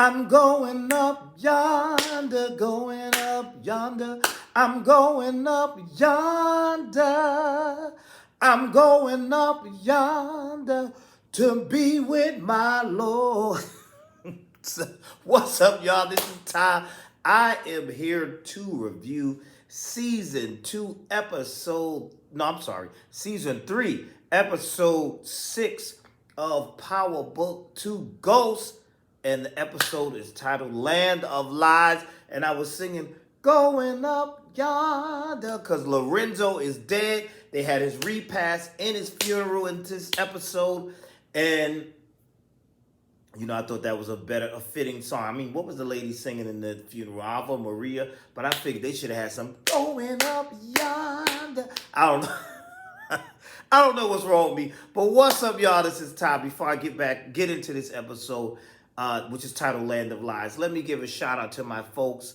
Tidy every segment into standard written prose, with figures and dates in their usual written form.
I'm going up yonder, going up yonder. I'm going up yonder. I'm going up yonder to be with my Lord. What's up, y'all? This is Ty. I am here to review season 2, season 3, episode 6 of Power Book 2 Ghosts. And the episode is titled Land of Lies. And I was singing Going Up Yonder because Lorenzo is dead. They had his repast in his funeral in this episode. And I thought that was a fitting song. I mean, what was the lady singing in the funeral? Ave Maria. But I figured they should have had some going up yonder. I don't know. I don't know what's wrong with me. But what's up, y'all? This is Ty. Before I get into this episode, which is titled Land of Lies, let me give a shout out to my folks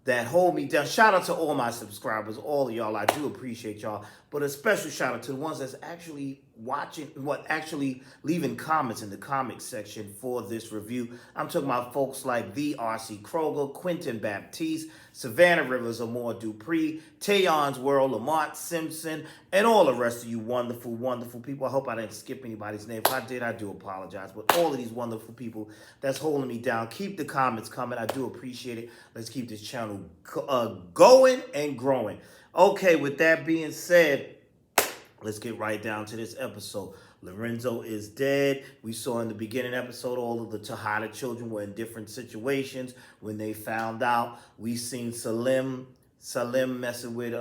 that hold me down. Shout out to all my subscribers, all of y'all. I do appreciate y'all. But a special shout out to the ones that's actually watching, actually leaving comments in the comment section for this review. I'm talking about folks like the R.C. Kroger, Quentin Baptiste, Savannah Rivers, Amore Dupree, Tayon's World, Lamont Simpson, and all the rest of you wonderful, wonderful people. I hope I didn't skip anybody's name. If I did, I do apologize. But all of these wonderful people that's holding me down, keep the comments coming. I do appreciate it. Let's keep this channel going and growing. Okay, with that being said, let's get right down to this episode. Lorenzo is dead. We saw in the beginning episode all of the Tejada children were in different situations when they found out. We seen Salim messing with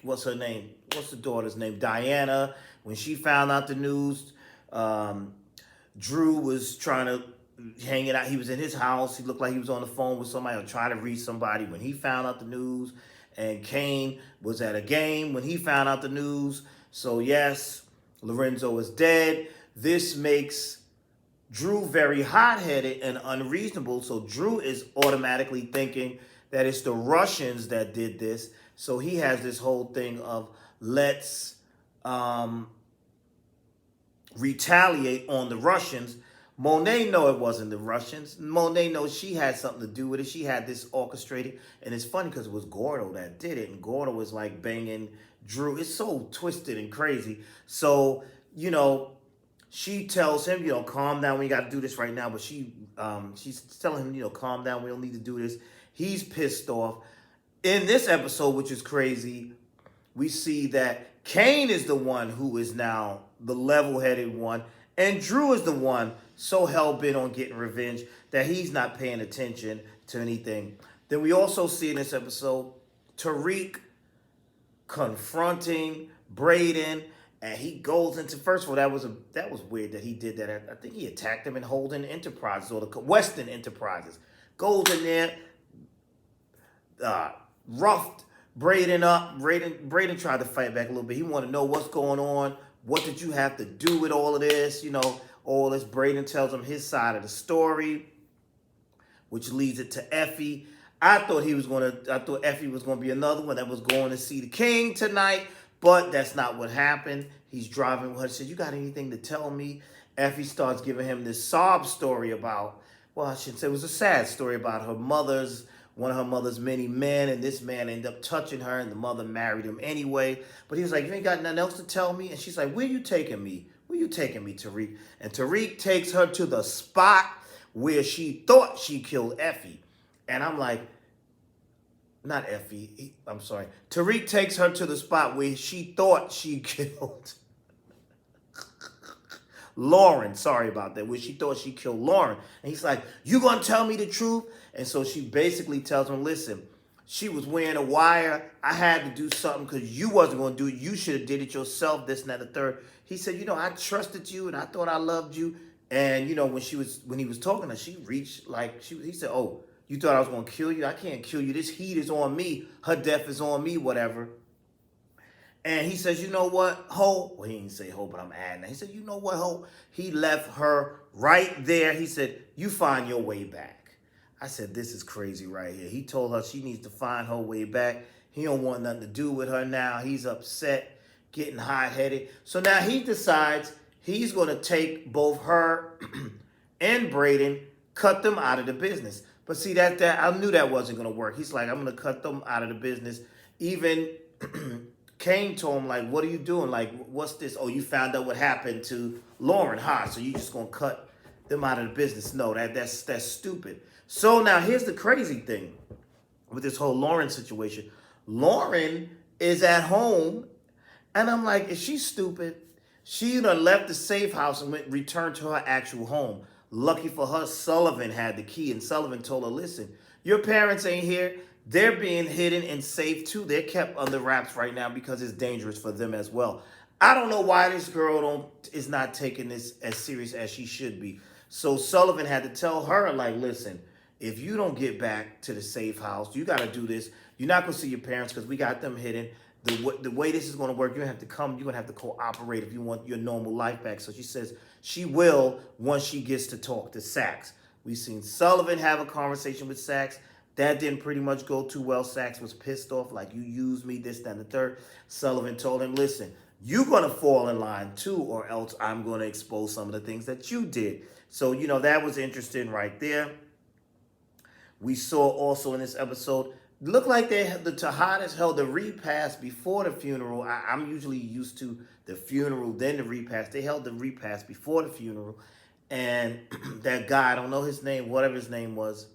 what's her name? What's the daughter's name? Diana. When she found out the news, Drew was trying to hang it out. He was in his house. He looked like he was on the phone with somebody or trying to reach somebody when he found out the news. And Kane was at a game when he found out the news. So yes, Lorenzo is dead. This makes Drew very hot-headed and unreasonable. So Drew is automatically thinking that it's the Russians that did this. So he has this whole thing of let's retaliate on the Russians. Monet know it wasn't the Russians. Monet knows she had something to do with it. She had this orchestrated. And it's funny because it was Gordo that did it. And Gordo was like banging Drew. It's so twisted and crazy. So, she tells him, calm down. We got to do this right now. But she's telling him, calm down. We don't need to do this. He's pissed off. In this episode, which is crazy, we see that Kane is the one who is now the level-headed one. And Drew is the one so hell-bent on getting revenge that he's not paying attention to anything. Then we also see in this episode Tariq confronting Braden, and he goes into, first of all, that was weird that he did that. I think he attacked him in Holden Enterprises or the Western Enterprises. Goes in there, roughed Braden up. Braden tried to fight back a little bit. He wanted to know what's going on. What did you have to do with all of this? All this. Braden tells him his side of the story, which leads it to Effie. I thought Effie was gonna be another one that was going to see the king tonight, but that's not what happened. He's driving with her. Said, "You got anything to tell me?" Effie starts giving him this sob story about, well, I shouldn't say, it was a sad story about one of her mother's many men, and this man ended up touching her, and the mother married him anyway. But he was like, "You ain't got nothing else to tell me?" And she's like, "Where you taking me? Where you taking me, Tariq?" And Tariq takes her to the spot where she thought she killed Effie. And I'm like, not Effie, I'm sorry. Tariq takes her to the spot where she thought she killed Lauren, sorry about that, where she thought she killed Lauren. And he's like, "You gonna tell me the truth?" And so she basically tells him, "Listen, she was wearing a wire. I had to do something because you wasn't gonna do it. You should have did it yourself, this and that, the third." He said, "I trusted you and I thought I loved you." And when he was talking to her, she reached he said, "Oh, you thought I was gonna kill you? I can't kill you. This heat is on me. Her death is on me, whatever." And he says, "You know what, ho?" Well, he didn't say ho, but I'm adding that. He said, "You know what, ho?" He left her right there. He said, "You find your way back." I said, this is crazy right here. He told her she needs to find her way back. He don't want nothing to do with her now. He's upset, getting hot-headed. So now he decides he's going to take both her and Braden cut them out of the business. But see, that I knew that wasn't going to work. He's like, I'm going to cut them out of the business. Even Kane told him, like, what are you doing? Like, what's this? Oh, you found out what happened to Lauren. So you just going to cut them out of the business? No, that's stupid. So now here's the crazy thing with this whole Lauren situation. Lauren is at home, and I'm like, is she stupid? She done left the safe house and returned to her actual home. Lucky for her, Sullivan had the key, and Sullivan told her, listen, your parents ain't here. They're being hidden and safe too. They're kept under wraps right now because it's dangerous for them as well. I don't know why this girl is not taking this as serious as she should be. So Sullivan had to tell her, like, listen, if you don't get back to the safe house, you got to do this. You're not going to see your parents because we got them hidden. The way this is going to work, you're going to have to cooperate if you want your normal life back. So she says she will once she gets to talk to Sachs. We've seen Sullivan have a conversation with Sachs. That didn't pretty much go too well. Sachs was pissed off, like, you used me, this, that, and the third. Sullivan told him, listen, you're going to fall in line too, or else I'm going to expose some of the things that you did. So, that was interesting right there. We saw also in this episode, looked like the Tejadas held the repast before the funeral. I'm usually used to the funeral, then the repast. They held the repast before the funeral. And that guy, I don't know his name, whatever his name was,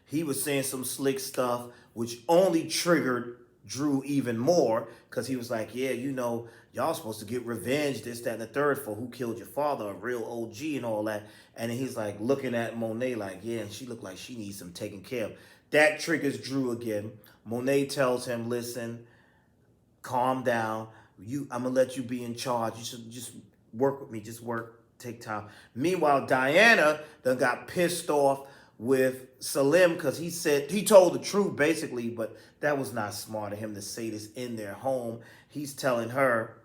he was saying some slick stuff, which only triggered Drew even more, because he was like, yeah, y'all supposed to get revenge, this, that, and the third, for who killed your father, a real OG and all that. And then he's like looking at Monet like, yeah, and she looked like she needs some taking care of. That triggers Drew again. Monet tells him, listen, calm down. I'm going to let you be in charge. You should just work with me. Just work. Take time. Meanwhile, Diana done got pissed off with Salim because he told the truth basically, but that was not smart of him to say this in their home. He's telling her,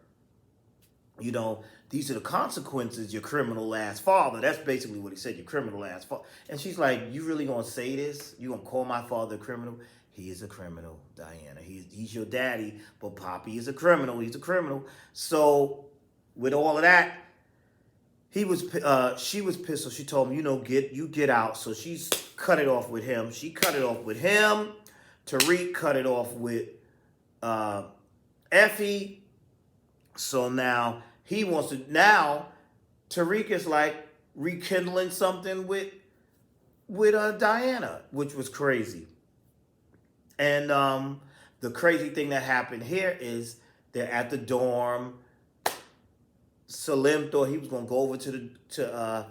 these are the consequences, your criminal ass father. That's basically what he said, your criminal ass father. And she's like, you really gonna say this? You gonna call my father a criminal? He is a criminal, Diana. He's your daddy, but Poppy is a criminal. He's a criminal. So with all of that, she was pissed. So she told him, get out. So she's cut it off with him. She cut it off with him. Tariq cut it off with Effie. So now Tariq is like rekindling something with Diana, which was crazy. And the crazy thing that happened here is they're at the dorm. Salim thought he was gonna go over to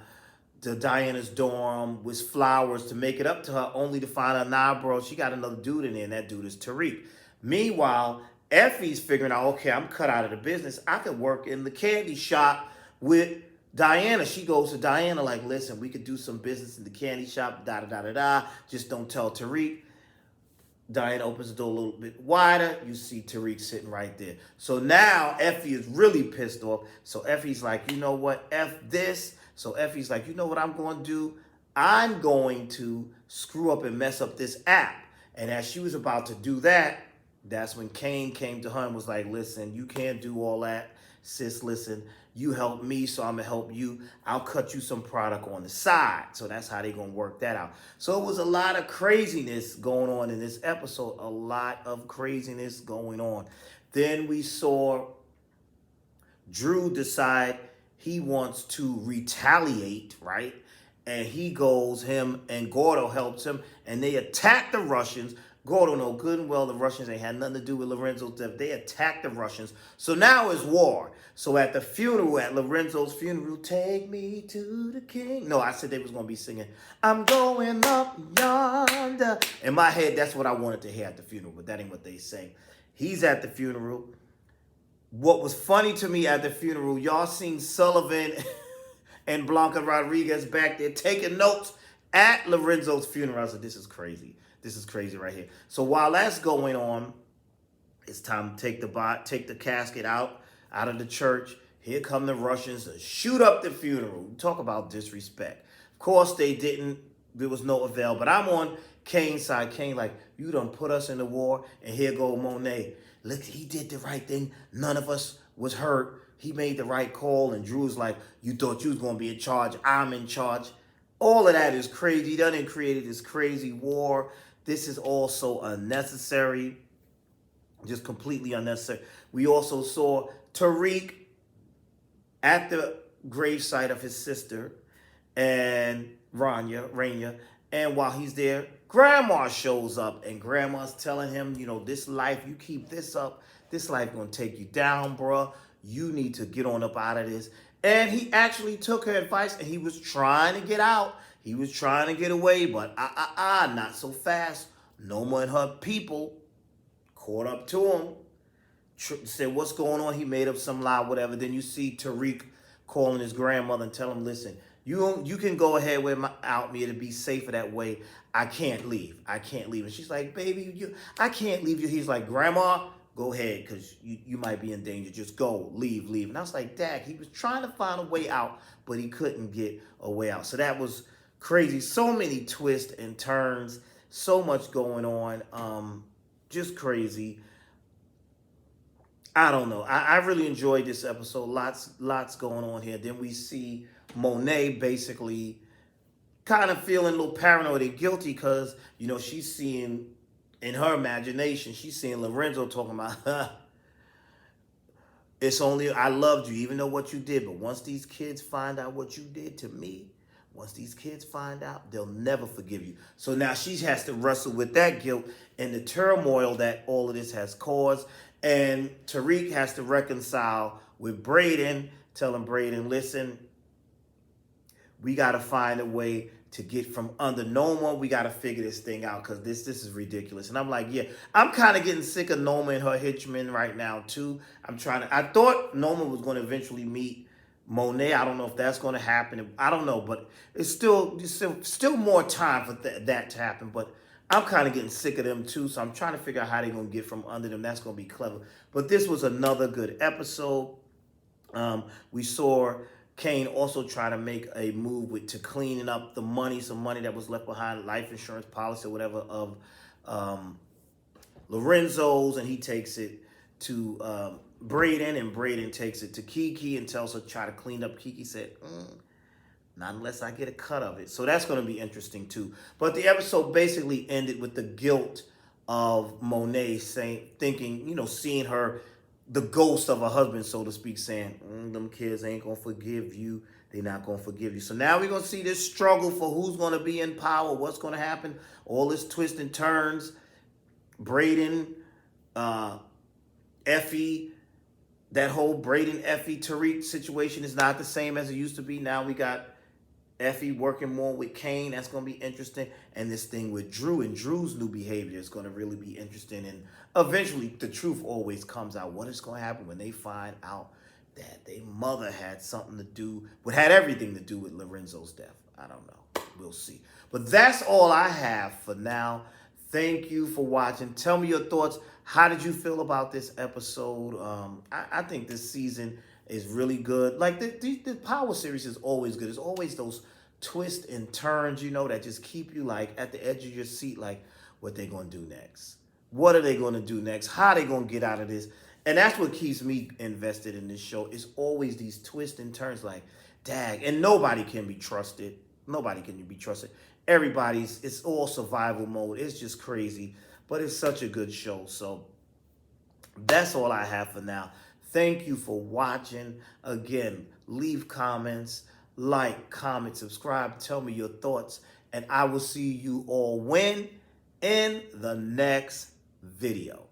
Diana's dorm with flowers to make it up to her, only to find out, nah, bro, she got another dude in there, and that dude is Tariq. Meanwhile, Effie's figuring out, okay, I'm cut out of the business. I could work in the candy shop with Diana. She goes to Diana like, listen, we could do some business in the candy shop, da-da-da-da-da. Just don't tell Tariq. Diana opens the door a little bit wider. You see Tariq sitting right there. So now Effie is really pissed off. So Effie's like, you know what? F this. So Effie's like, you know what I'm going to do? I'm going to screw up and mess up this app. And as she was about to do that, that's when Kane came to her and was like, listen, you can't do all that. Sis, listen, you help me, so I'm going to help you. I'll cut you some product on the side. So that's how they're going to work that out. So it was a lot of craziness going on in this episode. A lot of craziness going on. Then we saw Drew decide he wants to retaliate, right? And he goes, him and Gordo helps him, and they attack the Russians. Gordo know good and well the Russians ain't had nothing to do with Lorenzo's death. They attacked the Russians. So now it's war. So at the funeral, at Lorenzo's funeral, take me to the king. No, I said they was going to be singing, I'm going up yonder. In my head, that's what I wanted to hear at the funeral, but that ain't what they say. He's at the funeral. What was funny to me at the funeral, y'all seen Sullivan and Blanca Rodriguez back there taking notes at Lorenzo's funeral. I said, this is crazy. This is crazy right here. So while that's going on, it's time to take the casket out of the church. Here come the Russians to shoot up the funeral. Talk about disrespect. Of course, they didn't. There was no avail. But I'm on Kane's side. Kane like, you done put us in the war. And here go Monet. Look, he did the right thing. None of us was hurt. He made the right call. And Drew's like, you thought you was going to be in charge. I'm in charge. All of that is crazy. He done created this crazy war. This is also unnecessary, just completely unnecessary. We also saw Tariq at the gravesite of his sister and Rania, and while he's there, Grandma shows up, and Grandma's telling him, this life, you keep this up, this life gonna take you down, bruh. You need to get on up out of this. And he actually took her advice, and he was trying to get out. He was trying to get away, but not so fast. Noma and her people caught up to him. Said, what's going on? He made up some lie, whatever. Then you see Tariq calling his grandmother and tell him, listen, you can go ahead without me to be safer that way. I can't leave. I can't leave. And she's like, baby, I can't leave you. He's like, Grandma, go ahead, because you might be in danger. Just go, leave. And I was like, Dad, he was trying to find a way out, but he couldn't get a way out. So that was crazy. So many twists and turns, so much going on. Just crazy. I don't know. I really enjoyed this episode. Lots going on here. Then we see Monet basically kind of feeling a little paranoid and guilty because, she's seeing, in her imagination, she's seeing Lorenzo talking about, it's only, I loved you, even though what you did. But once these kids find out what you did to me, once these kids find out, they'll never forgive you. So now she has to wrestle with that guilt and the turmoil that all of this has caused. And Tariq has to reconcile with Brayden, telling Brayden, listen, we got to find a way to get from under Noma. We got to figure this thing out because this is ridiculous. And I'm like, yeah, I'm kind of getting sick of Noma and her henchmen right now, too. I thought Noma was going to eventually meet Monet. I don't know if that's going to happen. I don't know, but it's still more time for that to happen. But I'm kind of getting sick of them, too. So I'm trying to figure out how they're going to get from under them. That's going to be clever. But this was another good episode. We saw Kane also try to make a move to cleaning up the money, some money that was left behind, life insurance policy or whatever of Lorenzo's, and he takes it to Brayden, and Brayden takes it to Kiki and tells her to try to clean up. Kiki said, not unless I get a cut of it. So that's going to be interesting too. But the episode basically ended with the guilt of Monet thinking, seeing her, the ghost of her husband, so to speak, saying, them kids ain't going to forgive you. They're not going to forgive you. So now we're going to see this struggle for who's going to be in power, what's going to happen, all this twists and turns. Brayden, Effie, that whole Brayden, Effie, Tariq situation is not the same as it used to be. Now we got Effie working more with Kane. That's going to be interesting. And this thing with Drew and Drew's new behavior is going to really be interesting. And eventually, the truth always comes out. What is going to happen when they find out that their mother had everything to do with Lorenzo's death? I don't know. We'll see. But that's all I have for now. Thank you for watching. Tell me your thoughts. How did you feel about this episode? I think this season is really good. Like the Power series is always good. There's always those twists and turns, that just keep you like at the edge of your seat, like what they gonna do next. What are they gonna do next? How are they gonna get out of this? And that's what keeps me invested in this show. It's always these twists and turns, like, dag, and nobody can be trusted. Nobody can be trusted. It's all survival mode. It's just crazy, but it's such a good show. So that's all I have for now. Thank you for watching. Again, leave comments, like, comment, subscribe, tell me your thoughts, and I will see you all in the next video.